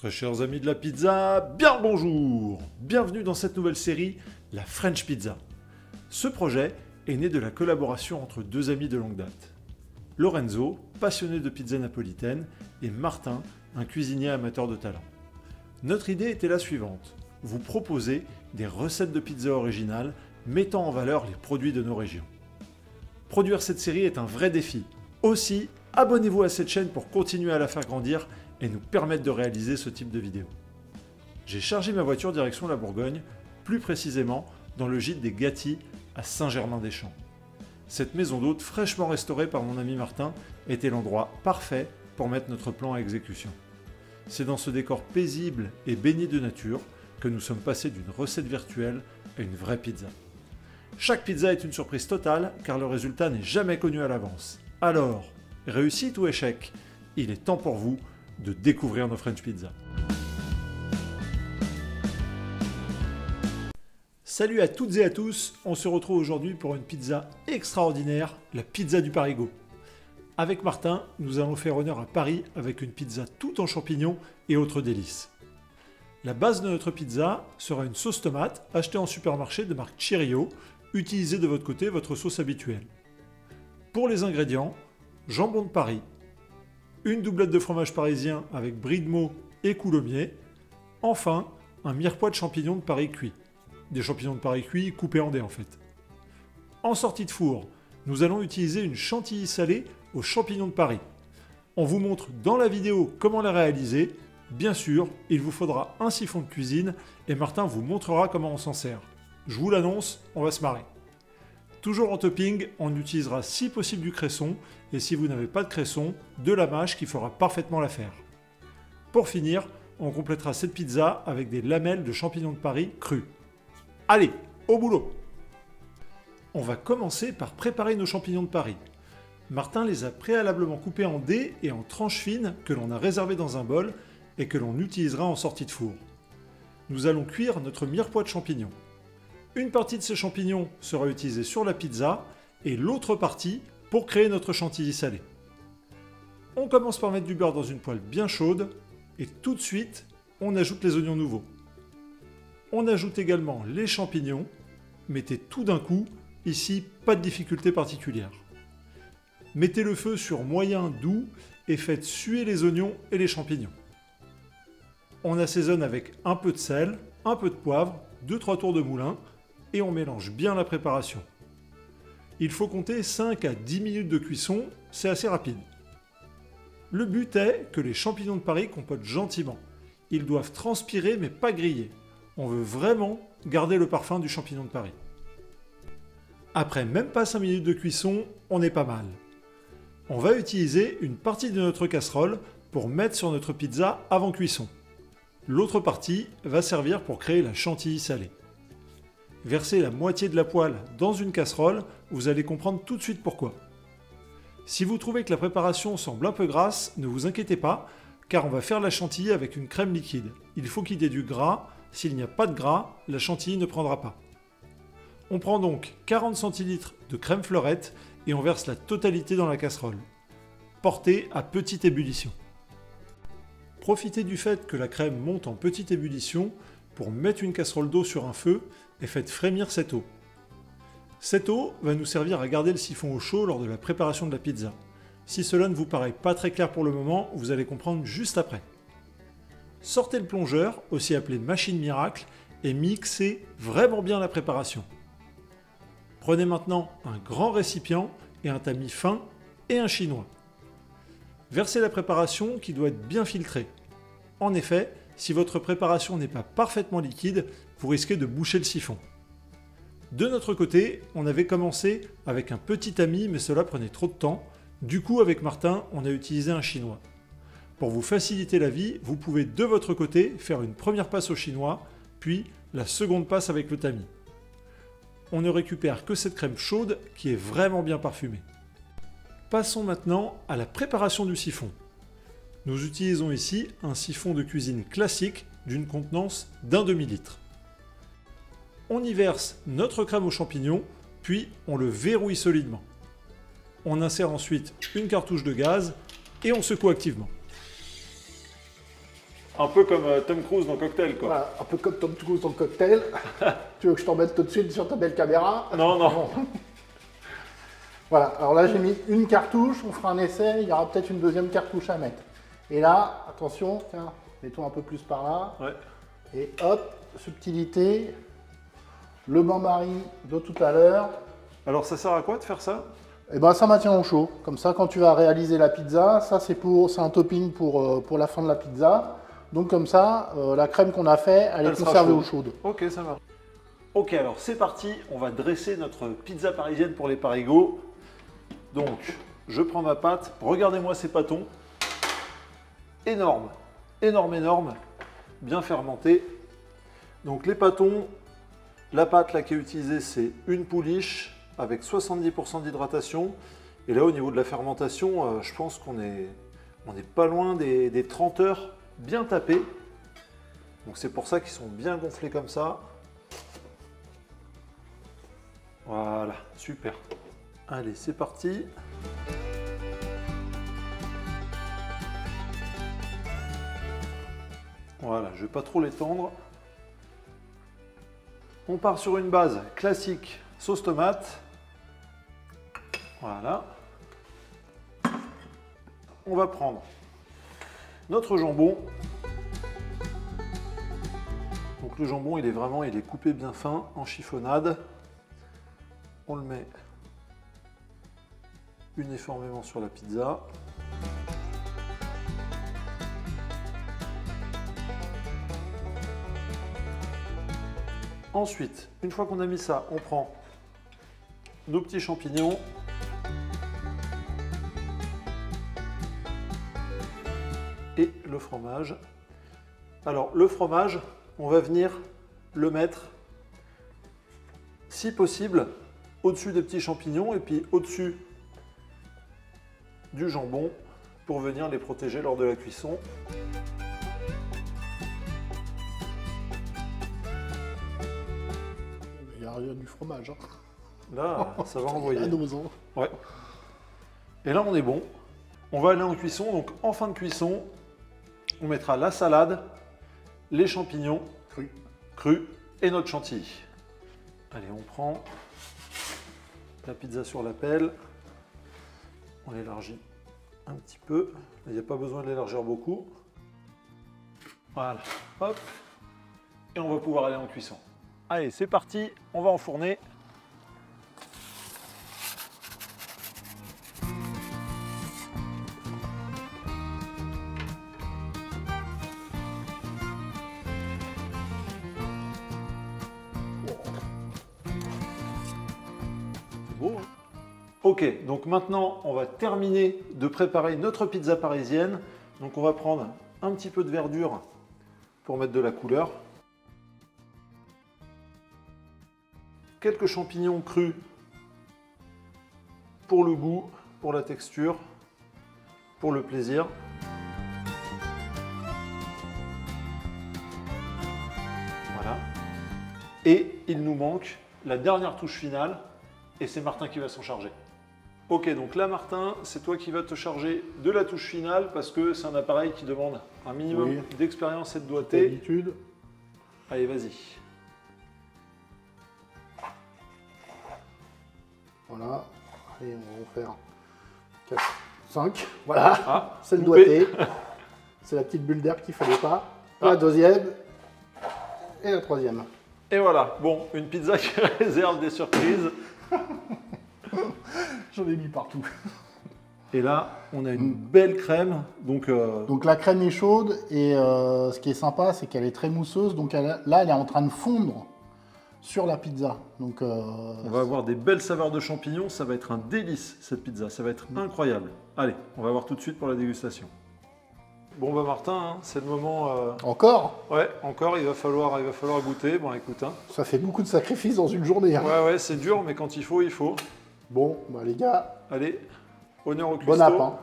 Très chers amis de la pizza, bien le bonjour! Bienvenue dans cette nouvelle série, la French Pizza. Ce projet est né de la collaboration entre deux amis de longue date. Lorenzo, passionné de pizza napolitaine, et Martin, un cuisinier amateur de talent. Notre idée était la suivante, vous proposer des recettes de pizza originales mettant en valeur les produits de nos régions. Produire cette série est un vrai défi. Aussi, abonnez-vous à cette chaîne pour continuer à la faire grandir et nous permettre de réaliser ce type de vidéo. J'ai chargé ma voiture direction la Bourgogne, plus précisément dans le gîte des Gatti à Saint-Germain-des-Champs. Cette maison d'hôte fraîchement restaurée par mon ami Martin était l'endroit parfait pour mettre notre plan à exécution. C'est dans ce décor paisible et baigné de nature que nous sommes passés d'une recette virtuelle à une vraie pizza. Chaque pizza est une surprise totale car le résultat n'est jamais connu à l'avance. Alors, réussite ou échec? Il est temps pour vous de découvrir nos French Pizza. Salut à toutes et à tous, on se retrouve aujourd'hui pour une pizza extraordinaire, la pizza du Parigot. Avec Martin, nous allons faire honneur à Paris avec une pizza tout en champignons et autres délices. La base de notre pizza sera une sauce tomate achetée en supermarché de marque Cirio. Utilisez de votre côté votre sauce habituelle. Pour les ingrédients, jambon de Paris, une doublette de fromage parisien avec brie de Meaux et coulommiers, enfin un mirepoix de champignons de Paris cuits. Des champignons de Paris cuits coupés en dés en fait. En sortie de four, nous allons utiliser une chantilly salée aux champignons de Paris. On vous montre dans la vidéo comment la réaliser. Bien sûr, il vous faudra un siphon de cuisine et Martin vous montrera comment on s'en sert. Je vous l'annonce, on va se marrer. Toujours en topping, on utilisera si possible du cresson et si vous n'avez pas de cresson, de la mâche qui fera parfaitement l'affaire. Pour finir, on complétera cette pizza avec des lamelles de champignons de Paris crus. Allez, au boulot! On va commencer par préparer nos champignons de Paris. Martin les a préalablement coupés en dés et en tranches fines que l'on a réservées dans un bol et que l'on utilisera en sortie de four. Nous allons cuire notre mirepoix de champignons. Une partie de ces champignons sera utilisée sur la pizza et l'autre partie pour créer notre chantilly salée. On commence par mettre du beurre dans une poêle bien chaude et tout de suite, on ajoute les oignons nouveaux. On ajoute également les champignons, mettez tout d'un coup, ici pas de difficulté particulière. Mettez le feu sur moyen doux et faites suer les oignons et les champignons. On assaisonne avec un peu de sel, un peu de poivre, 2-3 tours de moulin et on mélange bien la préparation. Il faut compter 5 à 10 minutes de cuisson, c'est assez rapide. Le but est que les champignons de Paris compotent gentiment. Ils doivent transpirer mais pas griller. On veut vraiment garder le parfum du champignon de Paris. Après même pas 5 minutes de cuisson, on est pas mal. On va utiliser une partie de notre casserole pour mettre sur notre pizza avant cuisson. L'autre partie va servir pour créer la chantilly salée. Versez la moitié de la poêle dans une casserole, vous allez comprendre tout de suite pourquoi. Si vous trouvez que la préparation semble un peu grasse, ne vous inquiétez pas, car on va faire la chantilly avec une crème liquide. Il faut qu'il y ait du gras, s'il n'y a pas de gras, la chantilly ne prendra pas. On prend donc 40 centilitres de crème fleurette et on verse la totalité dans la casserole. Portez à petite ébullition. Profitez du fait que la crème monte en petite ébullition pour mettre une casserole d'eau sur un feu et faites frémir cette eau. Cette eau va nous servir à garder le siphon au chaud lors de la préparation de la pizza. Si cela ne vous paraît pas très clair pour le moment, vous allez comprendre juste après. Sortez le plongeur, aussi appelé machine miracle, et mixez vraiment bien la préparation. Prenez maintenant un grand récipient et un tamis fin et un chinois. Versez la préparation qui doit être bien filtrée. En effet, si votre préparation n'est pas parfaitement liquide, vous risquez de boucher le siphon. De notre côté, on avait commencé avec un petit tamis, mais cela prenait trop de temps. Du coup, avec Martin, on a utilisé un chinois. Pour vous faciliter la vie, vous pouvez de votre côté faire une première passe au chinois, puis la seconde passe avec le tamis. On ne récupère que cette crème chaude qui est vraiment bien parfumée. Passons maintenant à la préparation du siphon. Nous utilisons ici un siphon de cuisine classique d'une contenance d'1 demi-litre. On y verse notre crème aux champignons, puis on le verrouille solidement. On insère ensuite une cartouche de gaz et on secoue activement. Un peu comme Tom Cruise dans Cocktail, quoi. Voilà, un peu comme Tom Cruise dans Cocktail. Tu veux que je t'en mette tout de suite sur ta belle caméra? Non, non. Voilà, alors là j'ai mis une cartouche, on fera un essai, il y aura peut-être une deuxième cartouche à mettre. Et là, attention, tiens, mets-toi un peu plus par là. Ouais. Et hop, subtilité, le bain-marie de tout à l'heure. Alors ça sert à quoi de faire ça? Et ben ça maintient au chaud. Comme ça, quand tu vas réaliser la pizza, ça c'est un topping pour la fin de la pizza. Donc comme ça, la crème qu'on a fait, elle est conservée au chaud. Ok, ça marche. Ok, alors c'est parti, on va dresser notre pizza parisienne pour les Parigots. Donc, je prends ma pâte, regardez-moi ces pâtons. Énorme, énorme, énorme, bien fermenté. Donc les pâtons, la pâte là qui est utilisée, c'est une pouliche avec 70% d'hydratation. Et là, au niveau de la fermentation, je pense qu'on est pas loin des 30 heures bien tapées. Donc c'est pour ça qu'ils sont bien gonflés comme ça. Voilà, super. Allez, c'est parti. Voilà, je ne vais pas trop l'étendre. On part sur une base classique sauce tomate. Voilà. On va prendre notre jambon. Donc le jambon, il est coupé bien fin en chiffonnade. On le met uniformément sur la pizza. Ensuite, une fois qu'on a mis ça, on prend nos petits champignons. Et le fromage. Alors le fromage, on va venir le mettre, si possible, au-dessus des petits champignons et puis au-dessus du jambon pour venir les protéger lors de la cuisson. Il y a du fromage. Hein. Là, ça va envoyer. Ouais. Et là, on est bon. On va aller en cuisson. Donc, en fin de cuisson, on mettra la salade, les champignons crus et notre chantilly. Allez, on prend la pizza sur la pelle. On l'élargit un petit peu. Il n'y a pas besoin de l'élargir beaucoup. Voilà, hop. Et on va pouvoir aller en cuisson. Allez, c'est parti, on va enfourner. C'est beau, hein? Ok, donc maintenant, on va terminer de préparer notre pizza parisienne. Donc on va prendre un petit peu de verdure pour mettre de la couleur. Quelques champignons crus pour le goût, pour la texture, pour le plaisir. Voilà. Et il nous manque la dernière touche finale, et c'est Martin qui va s'en charger. Ok, donc là Martin, c'est toi qui vas te charger de la touche finale parce que c'est un appareil qui demande un minimum d'expérience et de doigté. D'habitude. Allez, vas-y. Voilà. Allez, on va en faire 4, 5. Voilà. Ah, c'est le doigté. C'est la petite bulle d'air qu'il ne fallait pas. La deuxième. Et la troisième. Et voilà. Bon, une pizza qui réserve des surprises. J'en ai mis partout. Et là, on a une belle crème. Donc la crème est chaude et ce qui est sympa, c'est qu'elle est très mousseuse. Donc là, elle est en train de fondre sur la pizza. Donc, on va avoir des belles saveurs de champignons. Ça va être un délice, cette pizza. Ça va être incroyable. Allez, on va voir tout de suite pour la dégustation. Bon bah Martin, hein, c'est le moment... Encore? Ouais, encore, il va falloir goûter. Bon écoute. Hein. Ça fait beaucoup de sacrifices dans une journée. Hein. Ouais, c'est dur, mais quand il faut, il faut. Bon, bah les gars... Allez, honneur au cuistot. Bon app, hein.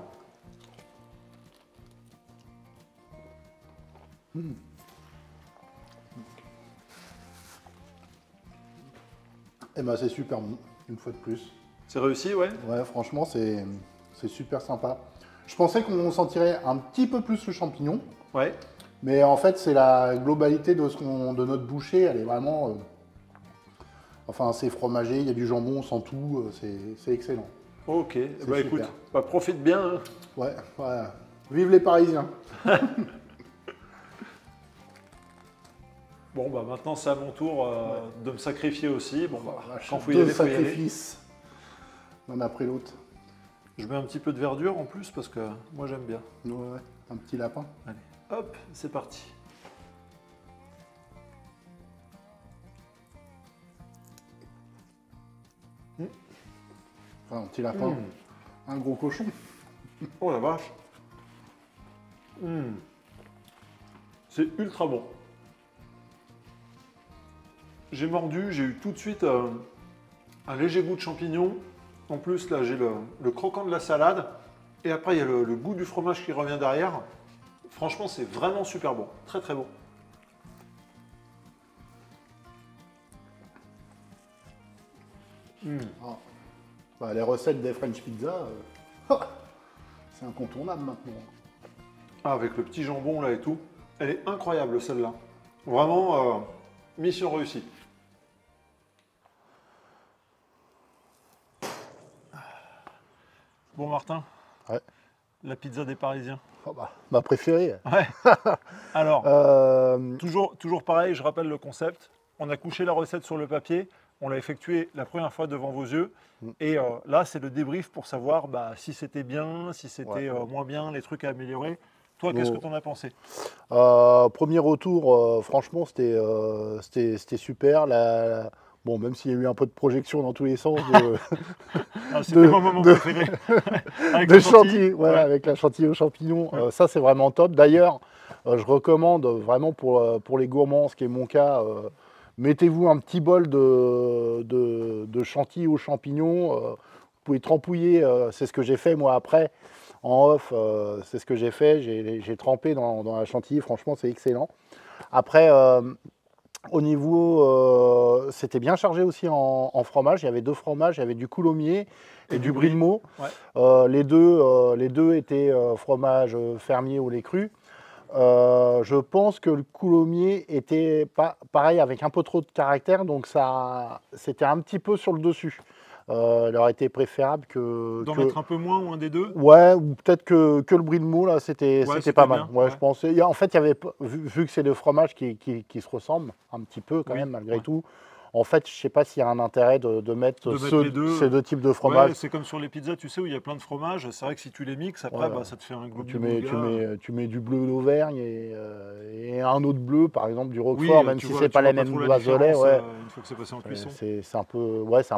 Eh ben c'est super bon, une fois de plus. C'est réussi, ouais? Ouais, franchement, c'est super sympa. Je pensais qu'on sentirait un petit peu plus le champignon. Ouais. Mais en fait, c'est la globalité de notre bouchée. Elle est vraiment... enfin, c'est fromagé, il y a du jambon, sans tout. C'est excellent. Ok, bah super. écoute, bah, profite bien. Hein. Ouais, ouais. Vive les Parisiens. Bon, bah maintenant c'est à mon tour de me sacrifier aussi. Bon, bah, quand faut y Deux aller, faut y aller. sacrifices, l'un après l'autre. Je mets un petit peu de verdure en plus parce que moi j'aime bien. Ouais, ouais, un petit lapin. Allez, hop, c'est parti. Enfin, un petit lapin, un gros cochon. Oh la vache. C'est ultra bon. J'ai mordu, j'ai eu tout de suite un léger goût de champignon. En plus, là, j'ai le croquant de la salade. Et après, il y a le goût du fromage qui revient derrière. Franchement, c'est vraiment super bon. Très, très bon. Ah. Bah, les recettes des French Pizza, c'est incontournable maintenant. Ah, avec le petit jambon là et tout. Elle est incroyable celle-là. Vraiment, mission réussie. Bon Martin, Ouais. la pizza des Parisiens. Oh bah, ma préférée. Ouais. Alors, Euh, toujours pareil, je rappelle le concept. On a couché la recette sur le papier, on l'a effectuée la première fois devant vos yeux. Et là, c'est le débrief pour savoir si c'était bien, si c'était moins bien, les trucs à améliorer. Toi, qu'est-ce que tu en as pensé? premier retour, franchement, c'était super. Bon, même s'il y a eu un peu de projection dans tous les sens C'était mon moment préféré. Avec de le chantilly. chantilly, voilà, Ouais. avec la chantilly aux champignons. Ça, c'est vraiment top. D'ailleurs, je recommande vraiment pour les gourmands, ce qui est mon cas, mettez-vous un petit bol de chantilly aux champignons. Vous pouvez trempouiller, c'est ce que j'ai fait moi après. En off, c'est ce que j'ai fait. J'ai trempé dans la chantilly. Franchement, c'est excellent. Après, au niveau, c'était bien chargé aussi en fromage. Il y avait 2 fromages. Il y avait du coulommiers et du brie de Meaux. Ouais. Les deux étaient fromage fermier au lait cru. Je pense que le coulommiers était pas pareil, avec un peu trop de caractère, donc c'était un petit peu sur le dessus. Il aurait été préférable D'en mettre un peu moins ou un des deux? Ouais, ou peut-être que le brie de Meaux, là, c'était pas mal. bien, ouais. Je pense. En fait, il y avait, vu que c'est deux fromages qui se ressemblent un petit peu quand même, malgré tout, en fait, je ne sais pas s'il y a un intérêt de mettre ces deux types de fromages. Ouais, c'est comme sur les pizzas, tu sais, où il y a plein de fromages. C'est vrai que si tu les mixes, après, ça te fait un goût tu mets du bleu d'Auvergne et un autre bleu, par exemple du Roquefort, oui, même si c'est pas les mêmes bases de lait. Une fois que c'est passé en cuisson. C'est un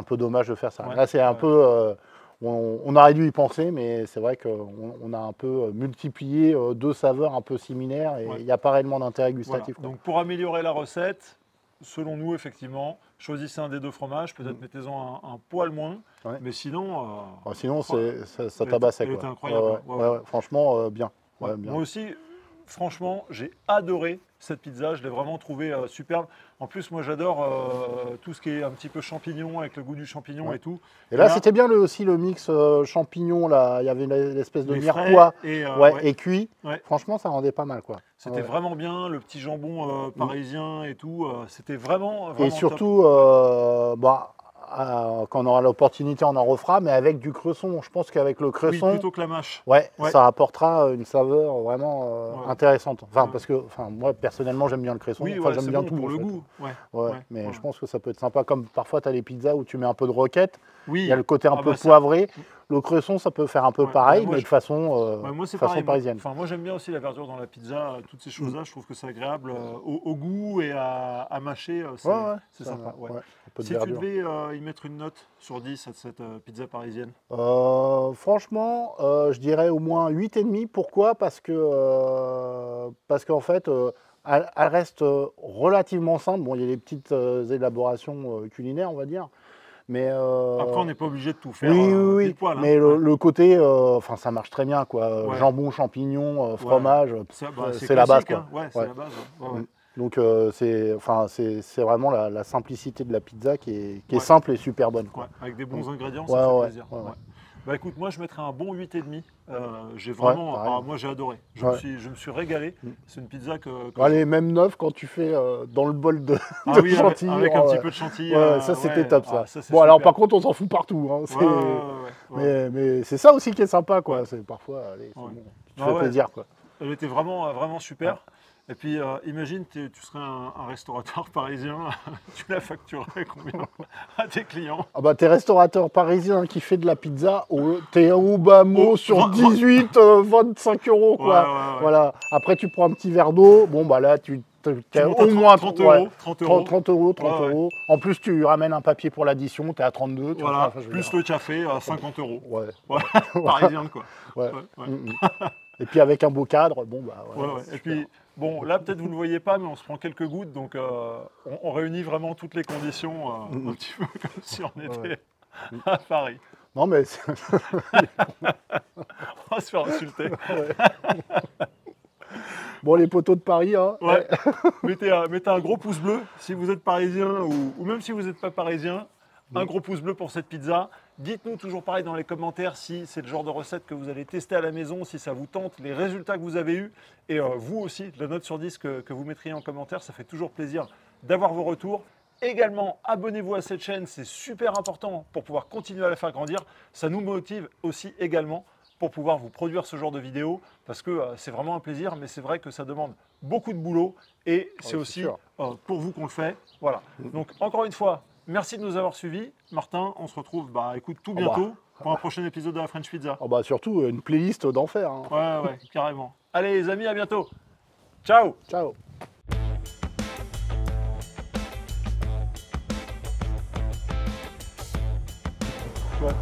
peu dommage de faire ça. Ouais, Là, c'est un peu... on aurait dû y penser, mais c'est vrai qu'on a un peu multiplié 2 saveurs un peu similaires et il n'y a pas réellement d'intérêt gustatif. Voilà. Donc, pour améliorer la recette, selon nous, effectivement, choisissez un des 2 fromages, peut-être mettez-en un poil moins, mais sinon... sinon, ça tabassait. Elle était incroyable. Franchement, bien. Ouais. Bien. Moi aussi, franchement, j'ai adoré cette pizza, je l'ai vraiment trouvée superbe. En plus, moi, j'adore tout ce qui est un petit peu champignon, avec le goût du champignon et tout. Et là, c'était bien aussi le mix champignon, là, il y avait l'espèce de mirepoix et cuit. Ouais. Franchement, ça rendait pas mal, quoi. C'était vraiment bien, le petit jambon parisien et tout, c'était vraiment et surtout, quand on aura l'opportunité, on en refera, mais avec du cresson. Je pense qu'avec le cresson, plutôt que la mâche. Ça apportera une saveur vraiment intéressante. Enfin, parce que moi, personnellement, j'aime bien le cresson. J'aime bien tout pour le goût. Mais je pense que ça peut être sympa. Comme parfois, tu as les pizzas où tu mets un peu de roquette. Oui. Il y a le côté un peu poivré. Le cresson, ça peut faire un peu pareil, mais de façon parisienne. Enfin, moi, j'aime bien aussi la verdure dans la pizza. Toutes ces choses-là, je trouve que c'est agréable au goût et à mâcher. C'est sympa. Si tu devais y mettre une note sur 10 à cette pizza parisienne? Franchement, je dirais au moins 8,5. Pourquoi? Parce qu'en fait, elle reste relativement simple. Bon, il y a des petites élaborations culinaires, on va dire. Mais après, on n'est pas obligé de tout faire. Oui. Poil, mais le côté, ça marche très bien, quoi. Jambon, champignons, fromage, c'est la base, quoi. C'est la base. Donc c'est vraiment la simplicité de la pizza qui est simple et super bonne, quoi. Avec des bons ingrédients, ça fait plaisir. Bah écoute, moi je mettrais un bon 8,5. J'ai vraiment, pareil. moi j'ai adoré. Je me suis régalé. C'est une pizza que Allez, même 9 quand tu fais dans le bol de oui, chantilly. avec un petit peu de chantilly. Ça c'était top ça. Ça, Bon alors super. par contre on s'en fout partout. Hein, mais c'est ça aussi qui est sympa quoi. C'est parfois, allez, bon, tu fais plaisir quoi. Elle était vraiment, vraiment super. Et puis imagine, tu serais un restaurateur parisien, tu la facturerais combien à tes clients? Ah bah t'es restaurateur parisien qui fait de la pizza, t'es au bas mot sur 18, 25 euros quoi. Voilà. Après tu prends un petit verre d'eau, bon bah là tu au moins 30 euros. 30 euros. En plus tu ramènes un papier pour l'addition, t'es à 32. Voilà. Plus le café à 50 euros. Parisien quoi. Et puis avec un beau cadre, bon bah Et puis bon, là peut-être vous ne le voyez pas, mais on se prend quelques gouttes, donc on réunit vraiment toutes les conditions, un petit peu comme si on était à Paris. Non mais on va se faire insulter. Bon, les poteaux de Paris, hein. Mettez un gros pouce bleu si vous êtes parisien ou même si vous n'êtes pas parisien. Un gros pouce bleu pour cette pizza. Dites-nous toujours pareil dans les commentaires si c'est le genre de recette que vous allez tester à la maison, si ça vous tente, les résultats que vous avez eus. Et vous aussi, la note sur 10 que vous mettriez en commentaire, ça fait toujours plaisir d'avoir vos retours. Également, abonnez-vous à cette chaîne, c'est super important pour pouvoir continuer à la faire grandir. Ça nous motive aussi également pour pouvoir vous produire ce genre de vidéos parce que c'est vraiment un plaisir, mais c'est vrai que ça demande beaucoup de boulot et c'est aussi pour vous qu'on le fait. Voilà. Donc, encore une fois, merci de nous avoir suivis. Martin, on se retrouve écoute, tout bientôt pour un prochain épisode de la French Pizza. Surtout une playlist d'enfer. Hein. Ouais, carrément. Allez les amis, à bientôt. Ciao. Ciao. Ouais.